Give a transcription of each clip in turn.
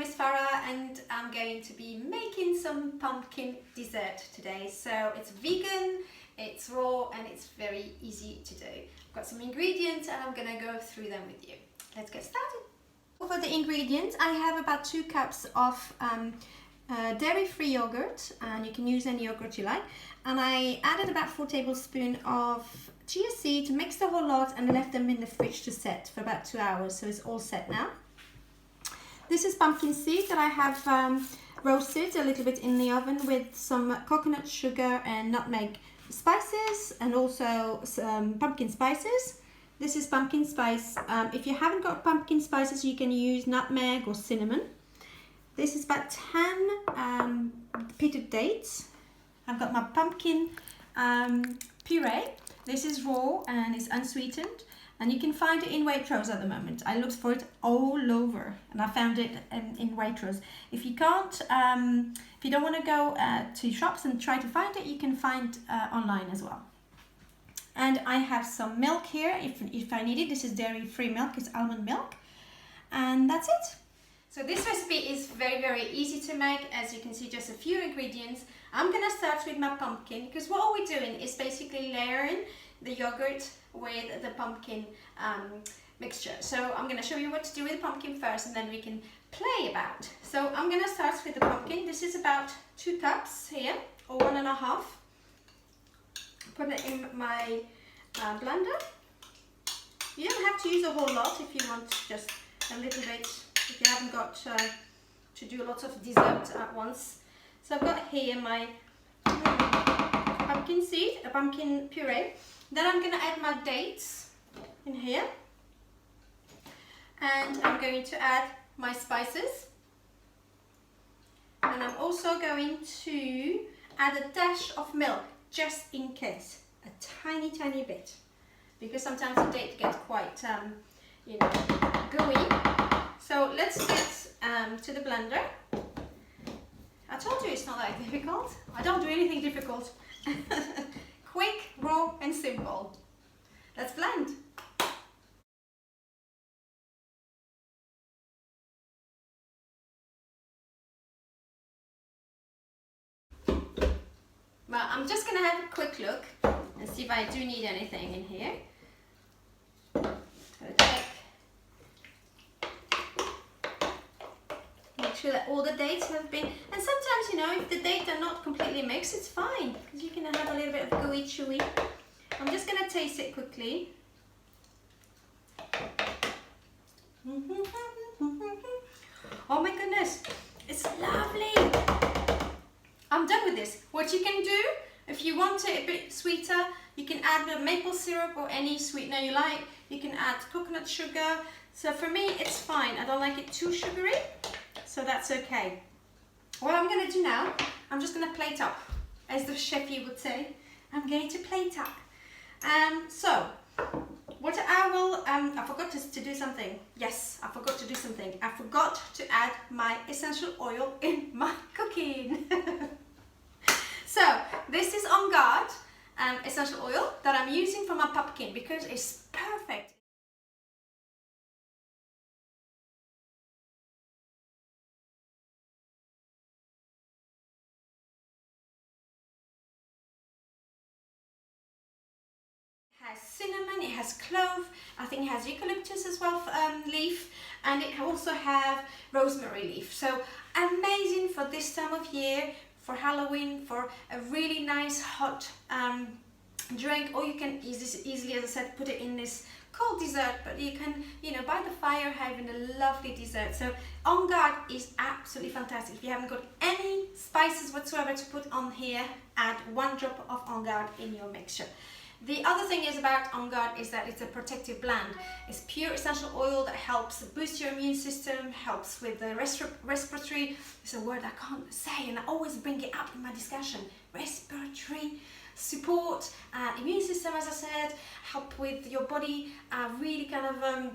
is Farah and I'm going to be making some pumpkin dessert today. So it's vegan, it's raw and it's very easy to do. I've got some ingredients and I'm going to go through them with you. Let's get started. For the ingredients, I have about 2 cups of dairy-free yogurt, and you can use any yogurt you like. And I added about 4 tablespoons of chia seed, mixed the whole lot and left them in the fridge to set for about 2 hours. So it's all set now. This is pumpkin seed that I have roasted a little bit in the oven with some coconut sugar and nutmeg spices, and also some pumpkin spices. This is pumpkin spice. If you haven't got pumpkin spices, you can use nutmeg or cinnamon. This is about 10 pitted dates. I've got my pumpkin puree. This is raw and it's unsweetened, and you can find it in Waitrose at the moment. I looked for it all over and I found it in Waitrose. If you can't, if you don't want to go to shops and try to find it, you can find online as well. And I have some milk here if I need it. This is dairy-free milk, it's almond milk, and that's it. So this recipe is very, very easy to make. As you can see, just a few ingredients. I'm gonna start with my pumpkin, because what we're doing is basically layering the yogurt with the pumpkin mixture. So I'm gonna show you what to do with the pumpkin first, and then we can play about. So I'm gonna start with the pumpkin. This is about 2 cups here, or 1.5. Put it in my blender. You don't have to use a whole lot if you want just a little bit, if you haven't got to do a lot of dessert at once. So I've got here my pumpkin seed, a pumpkin puree. Then I'm going to add my dates in here. And I'm going to add my spices. And I'm also going to add a dash of milk, just in case. A tiny, tiny bit. Because sometimes the date gets quite, you know, gooey. So let's get to the blender. I told you it's not that difficult. I don't do anything difficult. Quick, raw and simple. Let's blend. Well, I'm just going to have a quick look and see if I do need anything in here. Make sure that all the dates have been, and sometimes, you know, if the dates are not completely mixed, it's fine, because you can have a little bit of gooey chewy. I'm just going to taste it quickly. Oh my goodness, it's lovely. I'm done with this. What you can do, if you want it a bit sweeter, you can add the maple syrup or any sweetener you like. You can add coconut sugar. So for me, it's fine. I don't like it too sugary, so that's okay. What I'm going to do now, I'm just going to plate up, as the chefy would say. I'm going to plate up. So what I will, I forgot to do something. Yes, I forgot to do something. I forgot to add my essential oil in my cooking. So this is Onguard essential oil that I'm using for my pumpkin because it's perfect. It has cinnamon, it has clove, I think it has eucalyptus as well, leaf, and it also have rosemary leaf. So amazing for this time of year, for Halloween, for a really nice hot drink, or you can easily, as I said, put it in this cold dessert, but you can, you know, by the fire having a lovely dessert. So Onguard is absolutely fantastic. If you haven't got any spices whatsoever to put on here, add 1 drop of Onguard in your mixture. The other thing is about Onguard is that it's a protective blend. It's pure essential oil that helps boost your immune system, helps with the respiratory, it's a word I can't say and I always bring it up in my discussion, respiratory support, immune system, as I said, help with your body, really kind of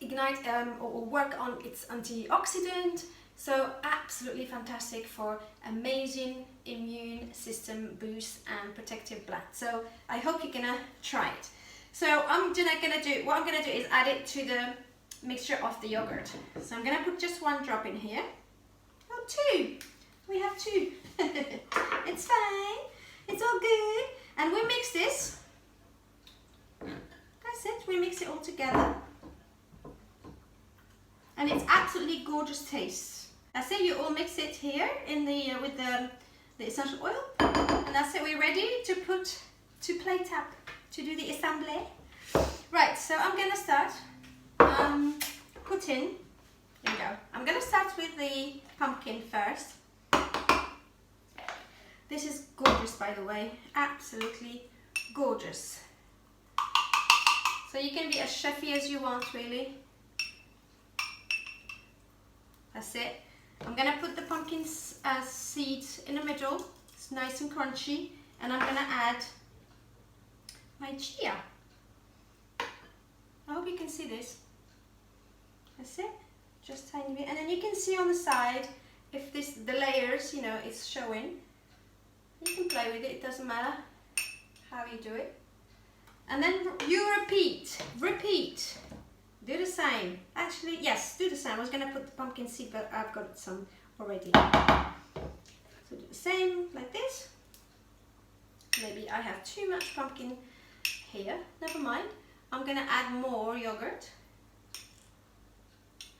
ignite or work on its antioxidant. So absolutely fantastic for amazing immune system boost and protective blend. So I hope you're gonna try it. So what I'm gonna do is add it to the mixture of the yogurt. So I'm gonna put just 1 drop in here. Oh, 2. We have 2. It's fine. It's all good. And we mix this. That's it. We mix it all together. And it's absolutely gorgeous taste. That's it. You all mix it here in the with the essential oil. And that's it. We're ready to plate up to do the assembly. Right. So I'm gonna start. Here we go. I'm gonna start with the pumpkin first. This is gorgeous, by the way, absolutely gorgeous. So you can be as chefy as you want, really. That's it. I'm gonna put the pumpkin seeds in the middle. It's nice and crunchy, and I'm gonna add my chia. I hope you can see this. That's it, just tiny bit. And then you can see on the side if the layers, you know, it's showing. You can play with it, it doesn't matter how you do it. And then you repeat, do the same. Actually, yes, do the same. I was gonna put the pumpkin seed, but I've got some already. So do the same, like this. Maybe I have too much pumpkin here, never mind. I'm gonna add more yogurt.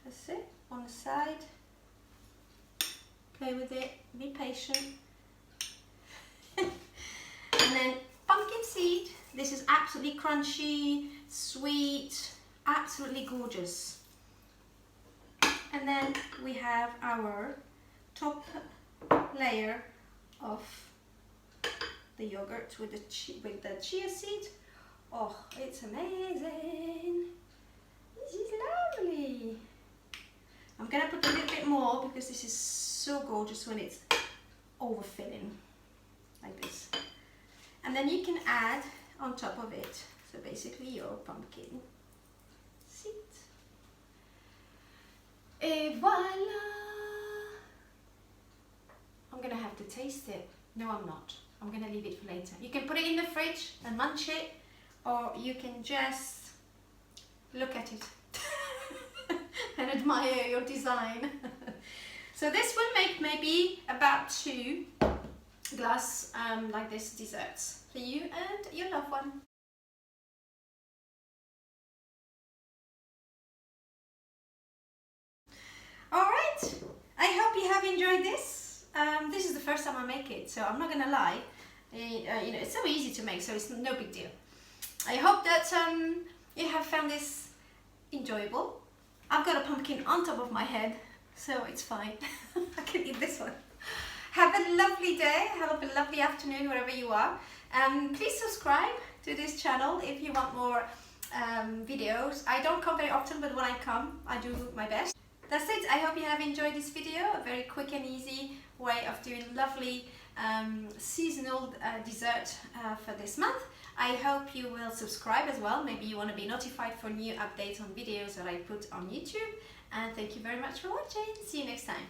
That's it, on the side. Play with it, be patient. And then pumpkin seed. This is absolutely crunchy, sweet, absolutely gorgeous. And then we have our top layer of the yogurt with the chia seed. Oh, it's amazing. This is lovely. I'm gonna put a little bit more because this is so gorgeous when it's overfilling like this. And then you can add on top of it, so basically your pumpkin seed. Et voila! I'm gonna have to taste it. No, I'm not. I'm gonna leave it for later. You can put it in the fridge and munch it, or you can just look at it and admire your design. So this will make maybe about 2 glass like this desserts for you and your loved one. Alright, I hope you have enjoyed this. This is the first time I make it, so I'm not gonna lie. You know, it's so easy to make, so it's no big deal. I hope that you have found this enjoyable. I've got a pumpkin on top of my head, so it's fine. I can eat this one. Have a lovely day, have a lovely afternoon wherever you are. Please subscribe to this channel if you want more videos. I don't come very often, but when I come, I do my best. That's it. I hope you have enjoyed this video. A very quick and easy way of doing lovely seasonal dessert for this month. I hope you will subscribe as well. Maybe you want to be notified for new updates on videos that I put on YouTube. And thank you very much for watching. See you next time.